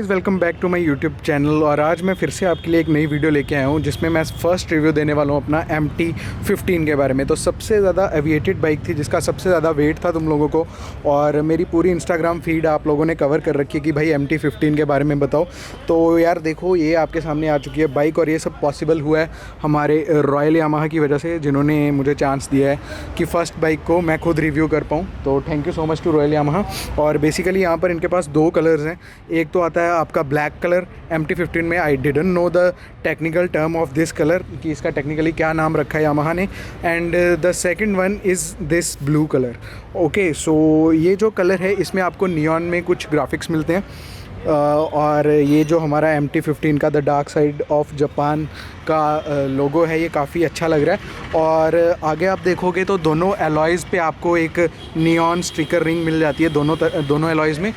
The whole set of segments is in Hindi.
Guys, welcome back to my YouTube channel. और आज मैं फिर से आपके लिए एक नई वीडियो लेके आया हूँ जिसमें मैं फ़र्स्ट रिव्यू देने वाला हूँ अपना MT-15 के बारे में। तो सबसे ज़्यादा एविएटेड बाइक थी जिसका सबसे ज़्यादा वेट था तुम लोगों को, और मेरी पूरी इंस्टाग्राम फीड आप लोगों ने कवर कर रखी है कि भाई MT-15 के बारे में बताओ। तो यार देखो, ये आपके सामने आ चुकी है बाइक, और ये सब पॉसिबल हुआ है हमारे रॉयल यामाहा की वजह से, जिन्होंने मुझे चांस दिया है कि फ़र्स्ट बाइक को मैं खुद रिव्यू कर पाऊँ। तो thank you so much to Royal Yamaha. और बेसिकली यहाँ पर इनके पास दो कलर्स हैं। एक तो आता है आपका ब्लैक कलर MT-15 में। I didn't know the technical term of this colour कि इसका टेक्निकली क्या नाम रखा है यामाहा ने। And the second one is this blue colour. Okay, so ये जो कलर है इसमें आपको नियॉन में कुछ ग्राफिक्स मिलते हैं, और ये जो हमारा MT-15 का the dark side of Japan का लोगो है, ये काफ़ी अच्छा लग रहा है। और आगे आप देखोगे तो दोनों एलॉयज़ पे आपको एक नियॉन स्टिकर रिंग मिल जाती है दोनों एलॉयज़ में।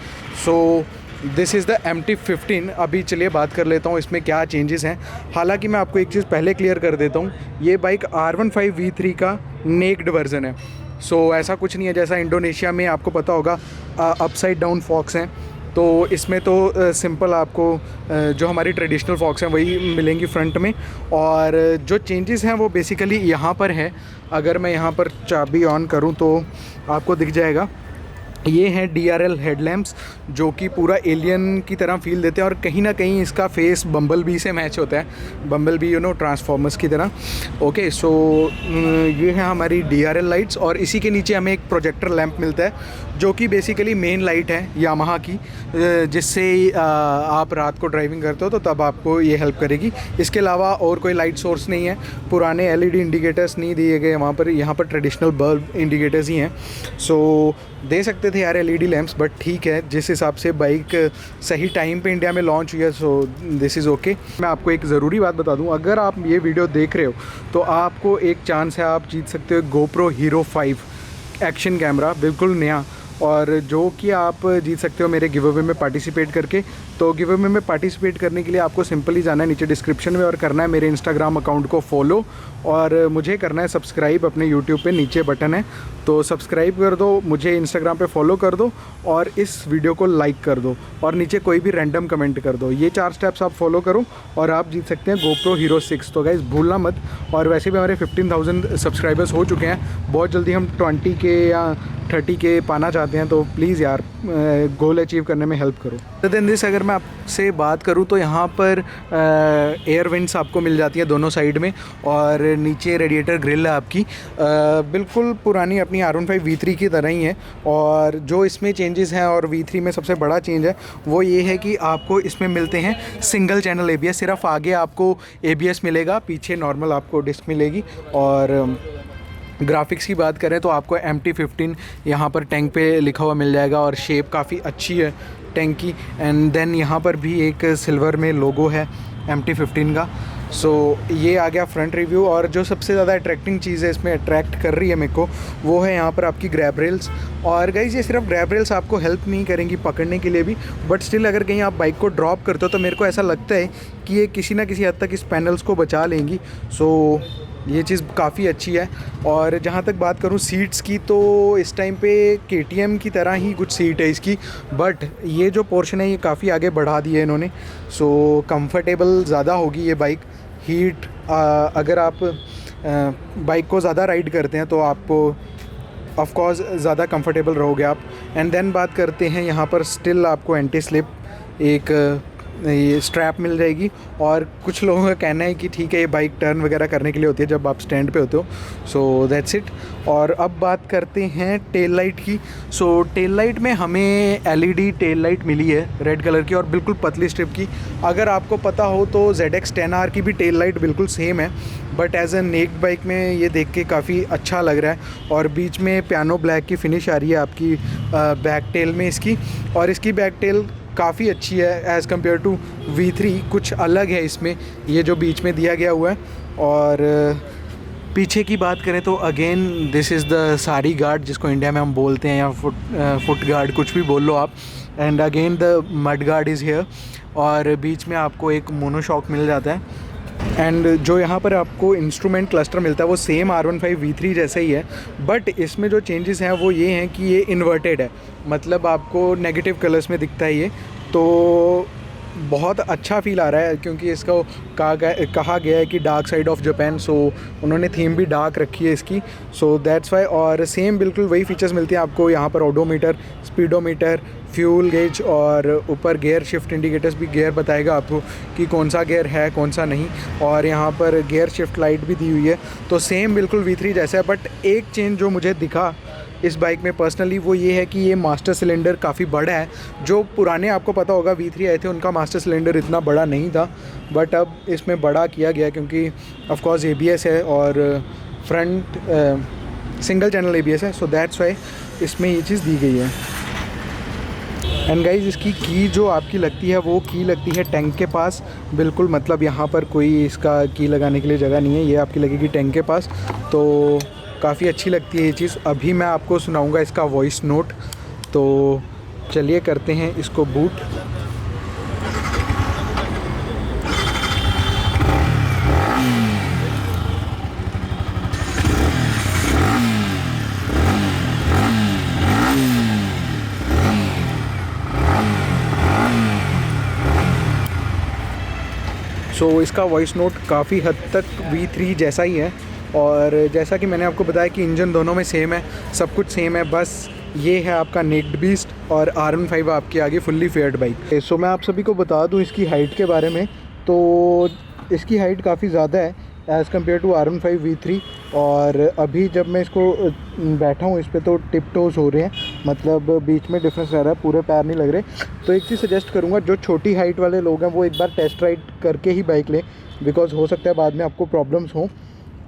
So this is the MT-15। अभी चलिए बात कर लेता हूँ इसमें क्या चेंजेस हैं। हालांकि मैं आपको एक चीज़ पहले क्लियर कर देता हूँ, ये बाइक R15 V3 का नेक्ड वर्जन है। सो ऐसा कुछ नहीं है जैसा इंडोनेशिया में आपको पता होगा अपसाइड डाउन फॉक्स हैं, तो इसमें तो सिंपल आपको जो हमारी ट्रेडिशनल फॉक्स हैं वही मिलेंगी फ्रंट में। और जो चेंजेस हैं वो बेसिकली यहाँ पर है। अगर मैं यहाँ पर चाबी ऑन करूँ तो आपको दिख जाएगा, ये हैं DRL हेडलैम्प्स जो कि पूरा एलियन की तरह फील देते हैं, और कहीं ना कहीं इसका फेस बम्बल बी से मैच होता है, बम्बल बी ट्रांसफॉर्मर्स की तरह। ओके, सो ये है हमारी DRL लाइट्स, और इसी के नीचे हमें एक प्रोजेक्टर लैंप मिलता है जो कि बेसिकली मेन लाइट है यामाहा की, जिससे आप रात को ड्राइविंग करते हो तो तब आपको ये हेल्प करेगी। इसके अलावा और कोई लाइट सोर्स नहीं है, पुराने LED इंडिकेटर्स नहीं दिए गए वहाँ पर, यहाँ पर ट्रेडिशनल बल्ब इंडिकेटर्स ही हैं। सो दे सकते थे यार LED लैंप्स, बट ठीक है, जिस हिसाब से बाइक सही टाइम पे इंडिया में लॉन्च हुई है, सो दिस इज़ ओके। मैं आपको एक ज़रूरी बात बता दूं, अगर आप ये वीडियो देख रहे हो तो आपको एक चांस है, आप जीत सकते हो GOPRO Hero 5 एक्शन कैमरा, बिल्कुल नया, और जो कि आप जीत सकते हो मेरे गिव अवे में पार्टिसिपेट करके। तो गिव अवे में पार्टिसिपेट करने के लिए आपको सिंपली जाना है नीचे डिस्क्रिप्शन में, और करना है मेरे इंस्टाग्राम अकाउंट को फॉलो, और मुझे करना है सब्सक्राइब। अपने यूट्यूब पे नीचे बटन है, तो सब्सक्राइब कर दो, मुझे इंस्टाग्राम पे फॉलो कर दो, और इस वीडियो को लाइक कर दो, और नीचे कोई भी रैंडम कमेंट कर दो। ये 4 स्टेप्स आप फॉलो करो और आप जीत सकते हैं GOPRO Hero 6। तो गाइस भूलना मत। और वैसे भी हमारे 15,000 सब्सक्राइबर्स हो चुके हैं, बहुत जल्दी हम 20 के या 30 के पाना चाहते हैं, तो प्लीज़ यार गोल अचीव करने में हेल्प करो। तो देन दिस, अगर मैं आपसे बात करूं तो यहाँ पर एयर विंड्स आपको मिल जाती है दोनों साइड में, और नीचे रेडिएटर ग्रिल है आपकी, बिल्कुल पुरानी अपनी R15 V3 की तरह ही है। और जो इसमें चेंजेस हैं, और V3 में सबसे बड़ा चेंज है वो ये है कि आपको इसमें मिलते हैं सिंगल चैनल ABS। सिर्फ आगे आपको ABS मिलेगा, पीछे नॉर्मल आपको डिस्क मिलेगी। और ग्राफिक्स की बात करें तो आपको MT-15 यहाँ पर टैंक पे लिखा हुआ मिल जाएगा, और शेप काफ़ी अच्छी है टैंक की। एंड देन यहाँ पर भी एक सिल्वर में लोगो है MT-15 का। सो ये आ गया फ्रंट रिव्यू। और जो सबसे ज़्यादा अट्रैक्टिंग चीज़ है, इसमें अट्रैक्ट कर रही है मेरे को, वो है यहाँ पर आपकी ग्रैब रेल्स। और गाइस, ये सिर्फ ग्रैब रेल्स आपको हेल्प नहीं करेंगी पकड़ने के लिए भी, बट स्टिल अगर कहीं आप बाइक को ड्रॉप करते हो तो मेरे को ऐसा लगता है कि ये किसी ना किसी हद तक इस पैनल्स को बचा लेंगी। सो ये चीज़ काफ़ी अच्छी है। और जहाँ तक बात करूँ सीट्स की, तो इस टाइम पे KTM की तरह ही कुछ सीट है इसकी, बट ये जो पोर्शन है ये काफ़ी आगे बढ़ा दी है इन्होंने। सो कंफर्टेबल ज़्यादा होगी ये बाइक। हीट अगर आप बाइक को ज़्यादा राइड करते हैं तो आपको ऑफ कोर्स ज़्यादा कंफर्टेबल रहोगे आप। एंड देन बात करते हैं, यहाँ पर स्टिल आपको एंटी स्लिप एक ये स्ट्रैप मिल जाएगी। और कुछ लोगों का कहना है कि ठीक है, ये बाइक टर्न वगैरह करने के लिए होती है जब आप स्टैंड पे होते हो। सो दैट्स इट। और अब बात करते हैं टेल लाइट की। सो टेल लाइट में हमें LED टेल लाइट मिली है रेड कलर की, और बिल्कुल पतली स्ट्रिप की। अगर आपको पता हो तो ZX-10R की भी टेल लाइट बिल्कुल सेम है, but as a naked bike में ये देख के काफ़ी अच्छा लग रहा है। और बीच में पियानो ब्लैक की फिनिश आ रही है आपकी बैक टेल में इसकी, और इसकी बैक टेल काफ़ी अच्छी है एज़ कम्पेयर टू V3। कुछ अलग है इसमें, ये जो बीच में दिया गया हुआ है। और पीछे की बात करें तो again this is the sari guard, जिसको इंडिया में हम बोलते हैं, या फुट गार्ड, कुछ भी बोल लो आप। And again the mud guard is here, और बीच में आपको एक मोनोशॉक मिल जाता है। एंड जो यहाँ पर आपको इंस्ट्रूमेंट क्लस्टर मिलता है वो सेम R15 V3 जैसा ही है, बट इसमें जो चेंजेस हैं वो ये हैं कि ये इन्वर्टेड है, मतलब आपको नेगेटिव कलर्स में दिखता है ये। तो बहुत अच्छा फील आ रहा है क्योंकि इसको कहा गया है कि डार्क साइड ऑफ जापान, सो उन्होंने थीम भी डार्क रखी है इसकी, सो दैट्स वाई। और सेम बिल्कुल वही फीचर्स मिलती हैं आपको यहाँ पर, ओडोमीटर, स्पीडोमीटर, फ्यूल गेज और ऊपर गियर शिफ्ट इंडिकेटर्स भी गियर बताएगा आपको कि कौन सा गियर है कौन सा नहीं, और यहाँ पर गियर शिफ्ट लाइट भी दी हुई है। तो सेम बिल्कुल V3 जैसा है, बट एक चेंज जो मुझे दिखा इस बाइक में पर्सनली वो ये है कि ये मास्टर सिलेंडर काफ़ी बड़ा है। जो पुराने आपको पता होगा V3 आए थे उनका मास्टर सिलेंडर इतना बड़ा नहीं था, बट अब इसमें बड़ा किया गया क्योंकि ऑफ कोर्स ABS है और फ्रंट सिंगल चैनल ABS है, सो दैट्स वाई इसमें ये चीज़ दी गई है। एंड गाइज इसकी की जो आपकी लगती है वो की लगती है टैंक के पास बिल्कुल, मतलब यहाँ पर कोई इसका की लगाने के लिए जगह नहीं है, ये आपकी लगेगी टैंक के पास, तो काफ़ी अच्छी लगती है ये चीज़। अभी मैं आपको सुनाऊंगा इसका वॉइस नोट, तो चलिए करते हैं इसको बूट। सो इसका वॉइस नोट काफ़ी हद तक V3 जैसा ही है, और जैसा कि मैंने आपको बताया कि इंजन दोनों में सेम है, सब कुछ सेम है, बस ये है आपका नेक्ड बीस्ट और R15 आपकी आगे फुल्ली फेयर्ड बाइक। सो मैं आप सभी को बता दूं इसकी हाइट के बारे में, तो इसकी हाइट काफ़ी ज़्यादा है as compare to R15 V3, और अभी जब मैं इसको बैठा हूँ इस पर तो टिप टोज हो रहे हैं, मतलब बीच में डिफरेंस रह रहा है, पूरे पैर नहीं लग रहे। तो एक चीज़ सजेस्ट करूँगा, जो छोटी हाइट वाले लोग हैं वो एक बार टेस्ट राइड करके ही बाइक लें, बिकॉज़ हो सकता है बाद में आपको प्रॉब्लम्स हों।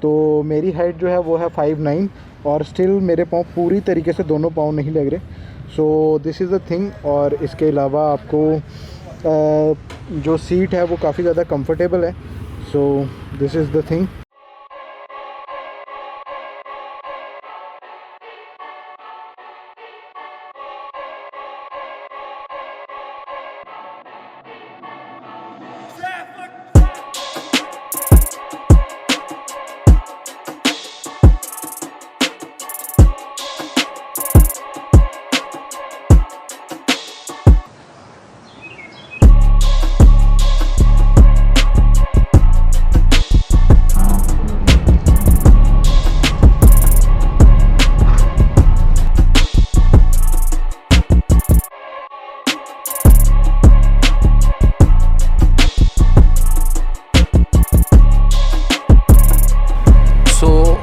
तो मेरी हाइट जो है वो है 5'9", और स्टिल मेरे पाँव पूरी तरीके से दोनों पाँव नहीं लग रहे, so this is the thing. और इसके अलावा आपको जो सीट है वो काफ़ी ज़्यादा कंफर्टेबल है, so this is the thing.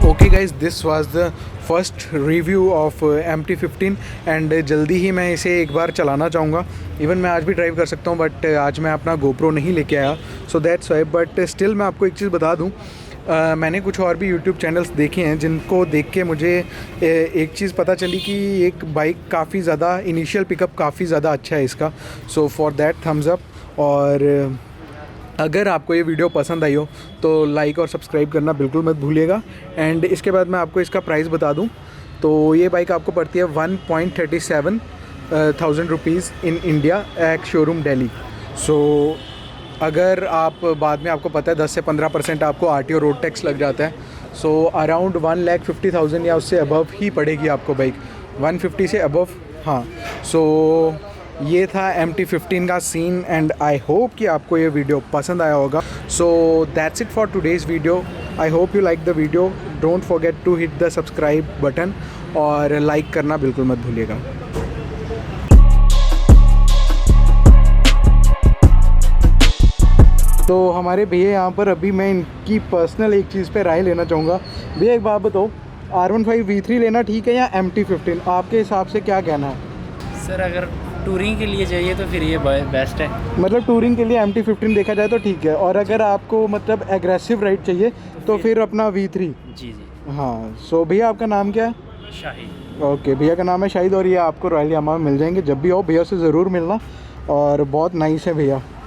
Okay guys, this was the first review of MT-15 and जल्दी ही मैं इसे एक बार चलाना चाहूँगा। इवन मैं आज भी ड्राइव कर सकता हूँ, बट आज मैं अपना GoPro नहीं लेके आया, so that's why. But still मैं आपको एक चीज़ बता दूँ, मैंने कुछ और भी यूट्यूब चैनल्स देखे हैं जिनको देख के मुझे एक चीज़ पता चली कि एक बाइक काफ़ी ज़्यादा इनिशियल पिकअप काफ़ी ज़्यादा अच्छा है इसका, so for that thumbs up. और अगर आपको ये वीडियो पसंद आई हो तो लाइक और सब्सक्राइब करना बिल्कुल मत भूलिएगा। एंड इसके बाद मैं आपको इसका प्राइस बता दूं, तो ये बाइक आपको पड़ती है 1.37,000 rupees in India at showroom Delhi. So अगर आप बाद में आपको पता है 10 से 15% आपको RTO रोड टैक्स लग जाता है, सो अराउंड 1,50,000 या उससे अबव ही पड़ेगी आपको बाइक, 150 से अबव। हाँ, सो ये था MT-15 का सीन एंड आई होप कि आपको ये वीडियो पसंद आया होगा। So that's it for today's video. I hope you like the video. Don't forget to hit the subscribe button और लाइक करना बिल्कुल मत भूलिएगा। तो हमारे भैया यहाँ पर, अभी मैं इनकी पर्सनल एक चीज़ पे राय लेना चाहूँगा। भैया एक बात बताओ, R15 V3 लेना ठीक है या MT-15? आपके हिसाब से क्या कहना है? सर अगर टूरिंग के लिए चाहिए तो फिर ये बेस्ट है। मतलब टूरिंग के लिए MT-15 देखा जाए तो ठीक है, और अगर आपको मतलब एग्रेसिव राइड चाहिए तो फिर अपना V3। जी जी। हाँ, सो भैया आपका नाम क्या है? शाहिद। ओके, भैया का नाम है शाहिद, और ये आपको रॉयल यामाहा में मिल जाएंगे। जब भी आओ भैया से ज़रूर मिलना, और बहुत नाइस है भैया।